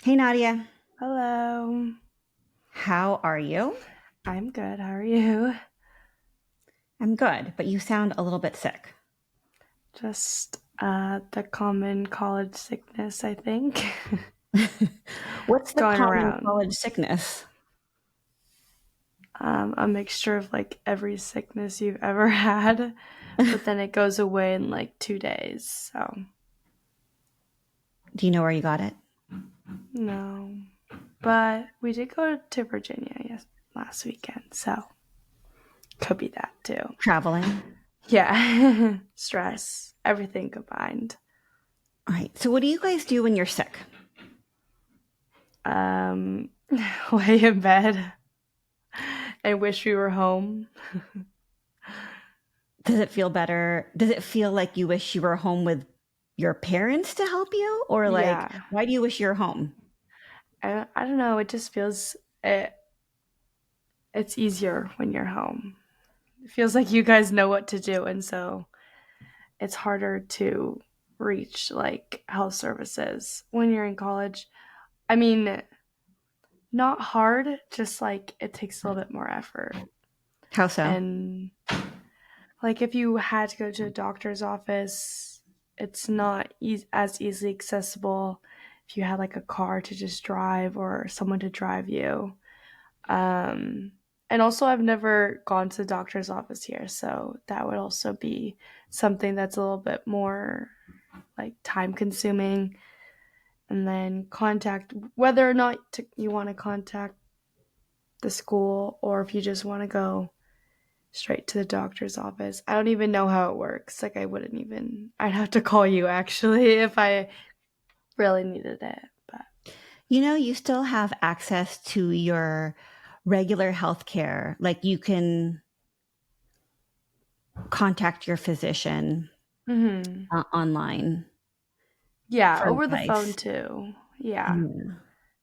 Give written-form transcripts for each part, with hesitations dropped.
Hey Nadia, Hello. how are you? I'm good. How are you? I'm good, but you sound a little bit sick. Just the common college sickness, I think. What's the Going common around. college sickness? A mixture of like every sickness you've ever had, but then it goes away in like 2 days. So, Do you know where you got it? no. But we did go to Virginia last weekend, so could be that too. Traveling. Yeah. Stress, everything combined. All right. So what do you guys do when you're sick? Um, lay in bed and wish we were home. Does it feel better? Does it feel like you wish you were home with your parents to help you? Or like, Yeah. why do you wish you were home? I don't know. It just feels it's easier when you're home. It feels like you guys know what to do, and so it's harder to reach like health services when you're in college. I mean, not hard, just like it takes a little bit more effort. How so? And like if you had to go to a doctor's office, it's not as easily accessible if you had like a car to just drive or someone to drive you. Um, and also, I've never gone to the doctor's office here, so that would also be something that's a little bit more like time consuming. And then contact whether or not you want to contact the school or if you just want to go straight to the doctor's office. I don't even know how it works. Like, I'd have to call you actually if I really needed it. But You still have access to your regular health care. Like you can contact your physician hmm online yeah, for over the phone advice. too. Yeah. Yeah.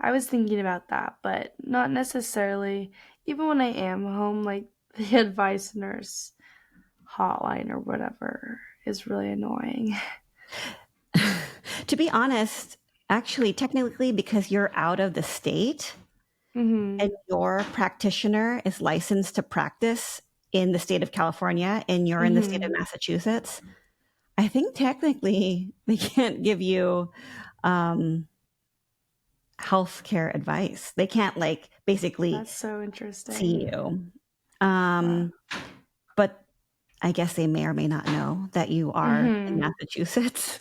I was thinking about that, but not necessarily. Even when I am home, like the advice nurse hotline or whatever is really annoying. To be honest, actually, technically, because you're out of the state and hmm your practitioner is licensed to practice in the state of California and you're in the state of hmm Massachusetts, I think technically they can't give you um, health care advice. They can't, like, basically That's so see interesting. you. Wow. Um, but I guess they may or may not know that you are in hmm Massachusetts.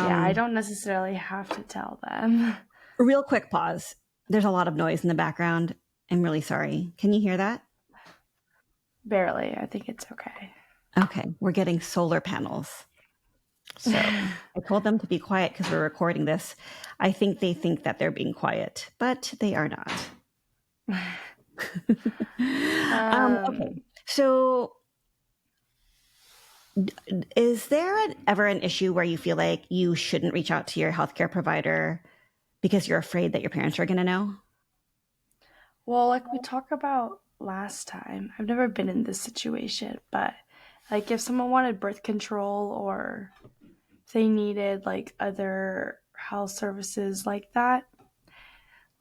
Yeah, I um, don't necessarily have to tell them. Real quick pause. There's a lot of noise in the background. I'm really sorry. Can you hear that? Barely. I think it's okay. Okay, we're getting solar panels. So I told them to be quiet because we're recording this. I think they think that they're being quiet, but they are not. Okay, um, so is there ever an issue where you feel like you shouldn't reach out to your healthcare provider because you're afraid that your parents are going to know? well, like we talked about last time, I've never been in this situation, but like if someone wanted birth control or if they needed like other health services like that,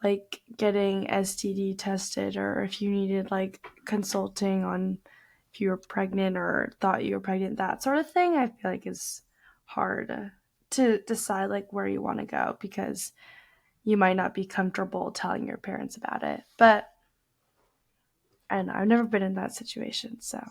like getting STD tested, or if you needed like consulting on if you were pregnant or thought you were pregnant, that sort of thing, I feel like is hard to decide like where you want to go because you might not be comfortable telling your parents about it. But I don't know, I've never been in that situation, so.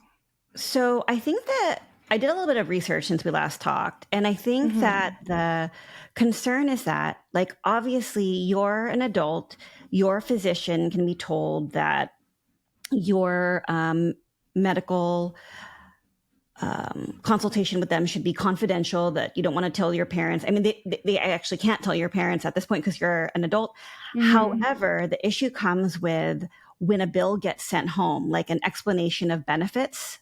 So I think that I did a little bit of research since we last talked, and I think that hmm the concern is that, like, obviously, you're an adult, your physician can be told that your medical consultation with them should be confidential, that you don't want to tell your parents. I mean, they actually can't tell your parents at this point because you're an adult. hmm However, the issue comes with when a bill gets sent home, like an explanation of benefits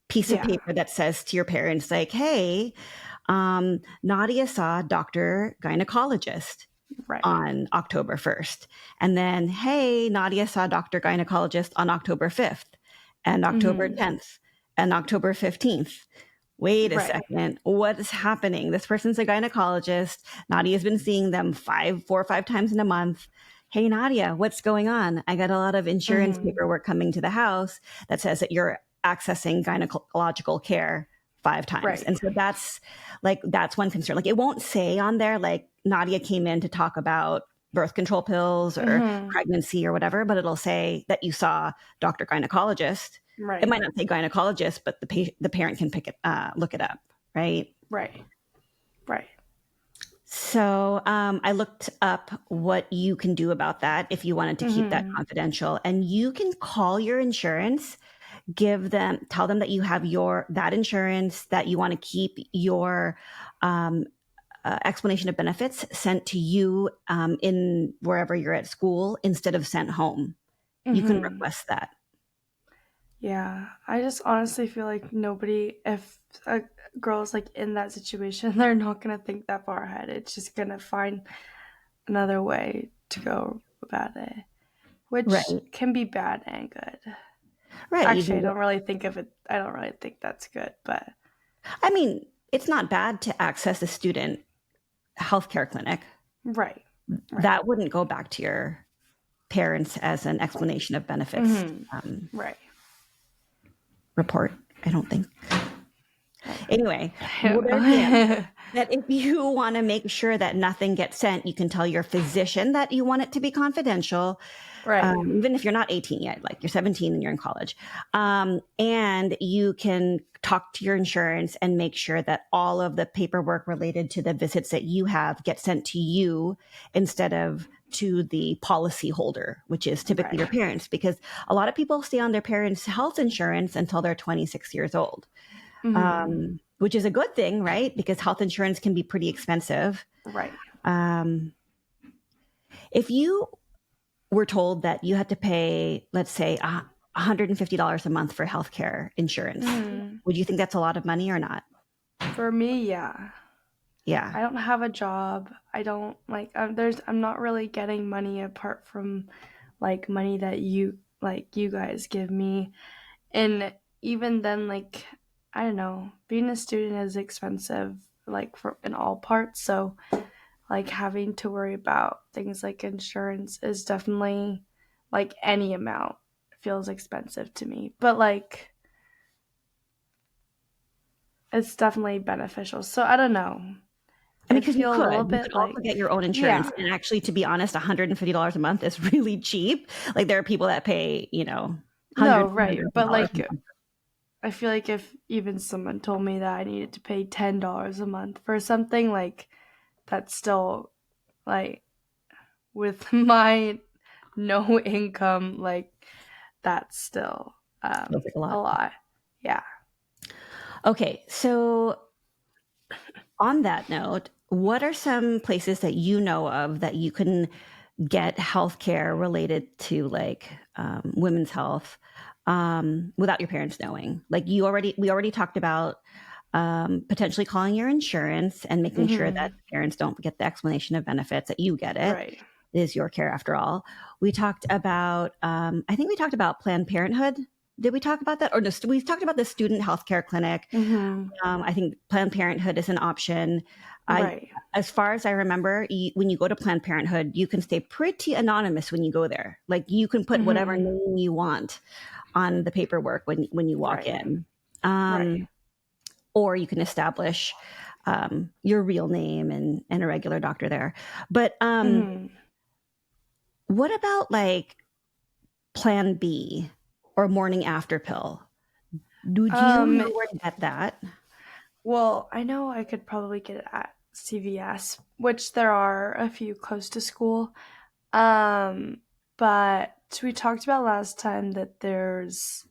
piece of Yeah. paper that says to your parents, like, hey, Nadia saw Dr. Gynecologist Right. on October 1st. And then, hey, Nadia saw Dr. Gynecologist on October 5th and October hmm 10th and October 15th. wait a Right. second, what is happening? This person's a gynecologist. Nadia's been seeing them 4 or 5 times in a month. Hey, Nadia, what's going on? I got a lot of insurance Mhm. paperwork coming to the house that says that you're accessing gynecological care 5 times. Right. And so that's one concern. Like, it won't say on there, like, Nadia came in to talk about birth control pills or Mhm. pregnancy or whatever, but it'll say that you saw Dr. Gynecologist. It Right. might not say gynecologist, but the parent can look it up, right? Right. Right. So I looked up what you can do about that if you wanted to keep that Mhm. confidential, and you can call your insurance, tell them that you have that insurance, that you want to keep your um, explanation of benefits sent to you in wherever you're at school instead of sent home. You can Mhm. request that. Yeah, I just honestly feel like nobody, if a girl's like in that situation, they're not gonna think that far ahead. It's just gonna find another way to go about it, which Right. can be bad and good. Right. You Actually, can I go. don't really think of it. I don't really think that's good, but I mean, it's not bad to access a student healthcare clinic. right, right, That wouldn't go back to your parents as an explanation of benefits hmm right, report, I don't think. right. Anyway, I well, don't there's the answer. know. That if you want to make sure that nothing gets sent, you can tell your physician that you want it to be confidential, Right, even if you're not 18 yet, like you're 17 and you're in college. And you can talk to your insurance and make sure that all of the paperwork related to the visits that you have get sent to you instead of to the policy holder, which is typically right. your parents, because a lot of people stay on their parents' health insurance until they're 26 years old, hmm which is a good thing, right? Because health insurance can be pretty expensive. Right. Um, if you were told that you had to pay, let's say, $150 a month for healthcare insurance, hmm would you think that's a lot of money or not? For me, yeah. Yeah. I don't have a job. I don't like I'm not really getting money apart from like money that you guys give me. And even then like I don't know, being a student is expensive like for in all parts, so like having to worry about things like insurance is definitely like any amount feels expensive to me. But like it's definitely beneficial. So I don't know. I mean, It because you feel a little could. You could bit also get like your own insurance. yeah. And actually, to be honest, $150 a month is really cheap. Like, there are people that pay, No, hundreds and right. hundreds of But dollars like a month. I feel like if even someone told me that I needed to pay $10 a month for something, like that's still like with my no income, like that's still Feels like a a lot. lot. Yeah. Okay. So, on that note, what are some places that you know of that you can get healthcare related to, like, women's health, without your parents knowing? Like, we already talked about potentially calling your insurance and making sure that Mhm. parents don't get the explanation of benefits, that you get it. Right. It is your care after all. We talked about, I think we talked about Planned Parenthood. Did we talk about that? Or no, we talked about the student healthcare clinic. Mhm. I think Planned Parenthood is an option. I, Right. as far as I remember, when you go to Planned Parenthood, you can stay pretty anonymous when you go there. Like, you can put whatever Mhm. name you want on the paperwork when you walk Right. in, Right. or you can establish your real name and a regular doctor there. But Mhm. what about, like, Plan B or morning after pill? Do you Um know where to get that? well, I know I could probably get it at CVS, which there are a few close to school. Um, but we talked about last time that there's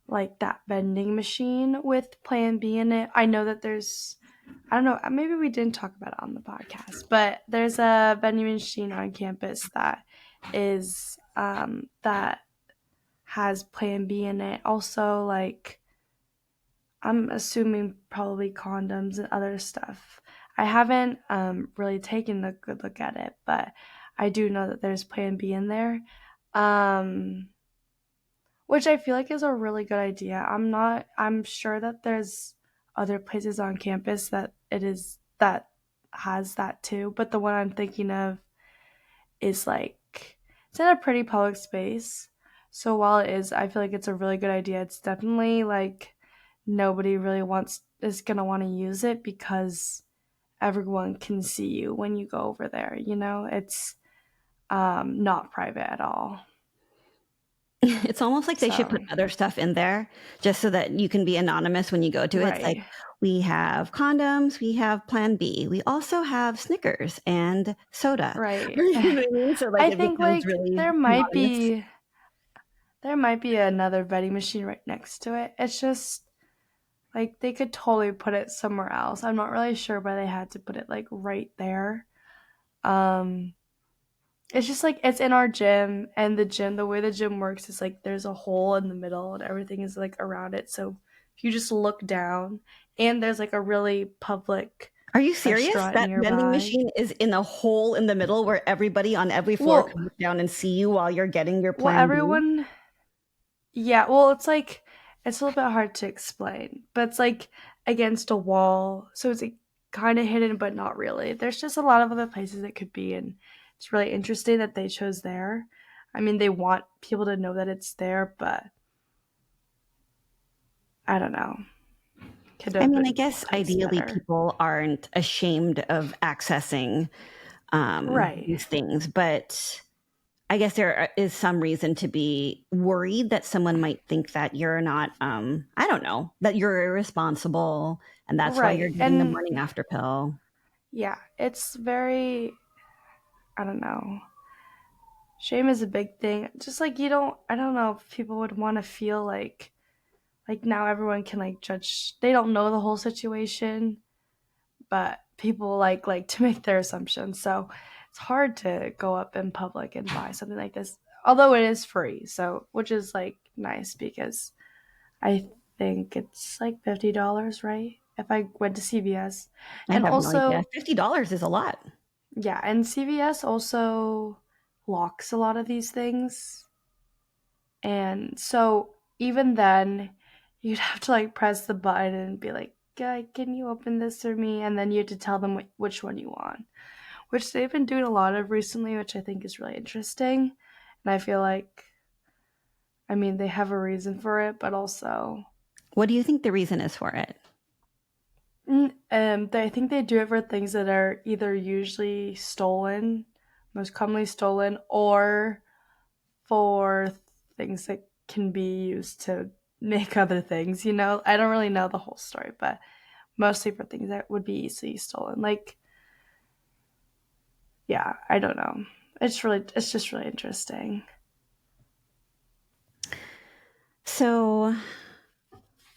like that vending machine with Plan B in it. I know that I don't know, maybe we didn't talk about it on the podcast, but there's a vending machine on campus that has Plan B in it. Also, like I'm assuming probably condoms and other stuff. I haven't really taken a good look at it, but I do know that there's Plan B in there, um, which I feel like is a really good idea. I'm sure that there's other places on campus that it is that has that too. But the one I'm thinking of is like it's in a pretty public space. So while it is, I feel like it's a really good idea. It's definitely like nobody really wants is gonna want to use it because everyone can see you when you go over there. You know, it's not private at all. It's almost like they should So put other stuff in there just so that you can be anonymous when you go to it. It's like, right, we have condoms, we have Plan B, we also have Snickers and soda. right. You know what I mean? So, like, I it think becomes like really anonymous. there might be another vending machine right next to it. It's just like they could totally put it somewhere else. I'm not really sure why they had to put it like right there. Um it's just like it's in our gym, and the way the gym works is like there's a hole in the middle and everything is like around it. So if you just look down, and there's like a really public Are you serious? restaurant That vending nearby. machine is in a hole in the middle where everybody on every floor Well, can look down and see you while you're getting your well Plan B? everyone yeah, well it's like it's a little bit hard to explain, but it's like against a wall. So it's like kind of hidden but not really. There's just a lot of other places it could be, and it's really interesting that they chose there. I mean, they want people to know that it's there, but I don't know. Could I have mean, I been guess placed ideally better. people aren't ashamed of accessing Right. these things, but I guess there is some reason to be worried that someone might think that you're not, I don't know, that you're irresponsible, and that's why you're Right. getting the And morning after pill. yeah, it's very, I don't know. Shame is a big thing. Just like you don't, I don't know if people would want to feel like now everyone can like judge. They don't know the whole situation, but people like to make their assumptions. So it's hard to go up in public and buy something like this, although it is free. So which is like nice because I think it's like $50, right? If I went to CVS. I And have no idea. also, $50 is a lot. yeah, and CVS also locks a lot of these things. And so even then, you'd have to like press the button and be like, can you open this for me? And then you have to tell them which one you want, which they've been doing a lot of recently, which I think is really interesting. And I feel like, I mean, they have a reason for it, but also What do you think the reason is for it? I think they do it for things that are either usually stolen, most commonly stolen, or for things that can be used to make other things. You know, I don't really know the whole story, but mostly for things that would be easily stolen. Like, yeah, I don't know. It's just really interesting. So,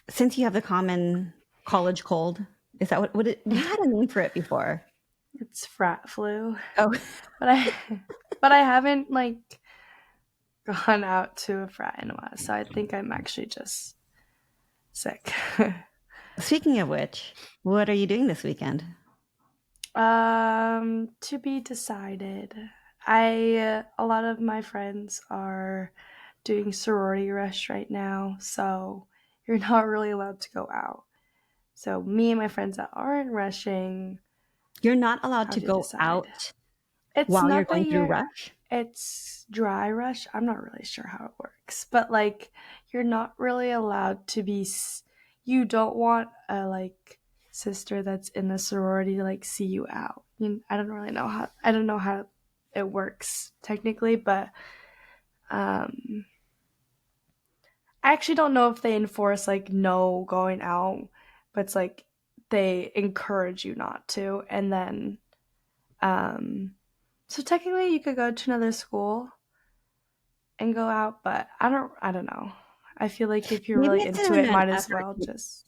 since you have the common college cold, is that what it, you had a name for it before? It's frat flu, Oh, but I, but I haven't like gone out to a frat in a while, so I think I'm actually just sick. speaking of which, what are you doing this weekend? To be decided. I a lot of my friends are doing sorority rush right now, so you're not really allowed to go out. So me and my friends that aren't rushing You're not allowed have to to go decide. out It's while you're not that going through you're rush. it's dry rush. I'm not really sure how it works, but like you're not really allowed to be you don't want a like sister that's in the sorority to like see you out. I don't know how it works technically, but um I actually don't know if they enforce like no going out, but it's like they encourage you not to, and then um so technically you could go to another school and go out, but I don't know. I feel like if you're Maybe really it's into in it, an might as effort well to just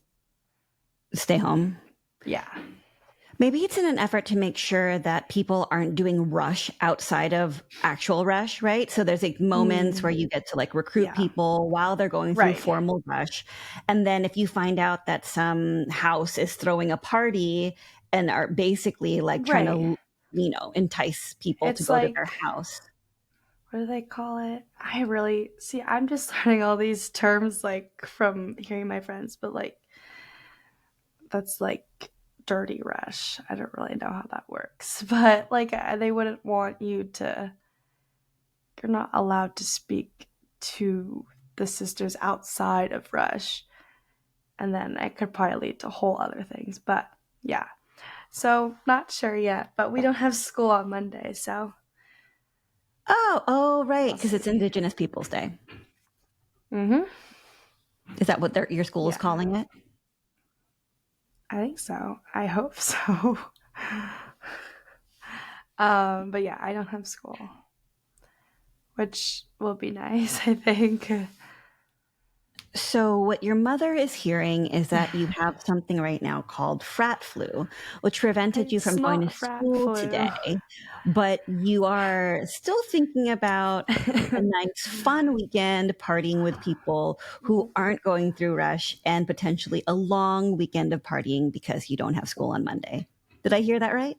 stay home. yeah. Maybe it's in an effort to make sure that people aren't doing rush outside of actual rush, right? So there's like moments where Mm, you get to like recruit yeah. people while they're going through Right. formal rush. And then if you find out that some house is throwing a party and are basically like trying Right. to, entice people to It's go to their like house. what do they call it? I really see I'm just learning all these terms like from hearing my friends, but like that's like dirty rush. I don't really know how that works, but like they wouldn't want you to. You're not allowed to speak to the sisters outside of rush, and then it could probably lead to whole other things. But yeah, so not sure yet. But we don't have school on Monday, so Oh, right, we'll because it's see. Indigenous Peoples Day. Mm-hmm. Is that what your school is Yeah, calling it? I think so. I hope so. But yeah, I don't have school, which will be nice, I think. So, what your mother is hearing is that you have something right now called frat flu, which prevented you It's from going to not frat school flu. today, but you are still thinking about a nice, fun weekend partying with people who aren't going through rush and potentially a long weekend of partying because you don't have school on Monday. Did I hear that right?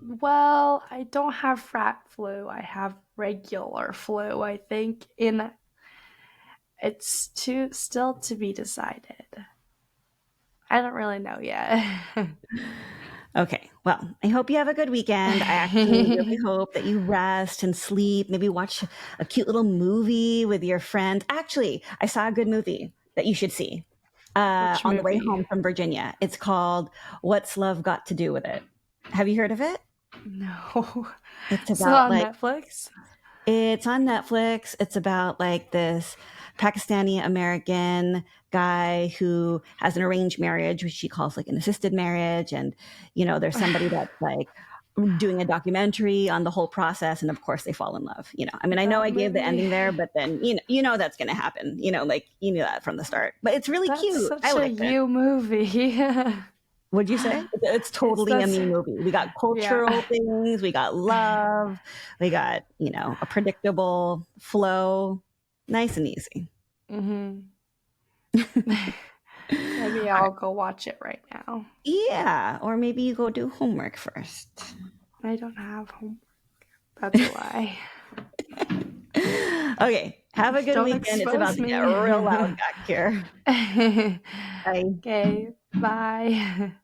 Well, I don't have frat flu. I have regular flu. I think in it's too still to be decided. I don't really know yet. Okay. Well, I hope you have a good weekend. I actually really hope that you rest and sleep, maybe watch a cute little movie with your friend. Actually, I saw a good movie that you should see Which on the way movie? home from Virginia. It's called What's Love Got to Do with It? Have you heard of it? No. It's Is it about on like Netflix? it's on Netflix. It's about like this Pakistani American guy who has an arranged marriage, which she calls like an assisted marriage. And, there's somebody that's like doing a documentary on the whole process. And of course they fall in love. I mean, I know That I gave the movie. ending there, but then, that's going to happen, like you knew that from the start, but it's really That's cute. I such a liked it. you movie. What'd you say? It's It's totally a that's me movie. We got yeah. cultural things, we got love, we got, a predictable flow, nice and easy. Mhm. Maybe All I'll right. go watch it right now. Yeah, or maybe you go do homework first. I don't have homework. That's a lie. Okay, have a good Don't weekend. It's about expose to get me. real loud back here. Bye. Okay, bye.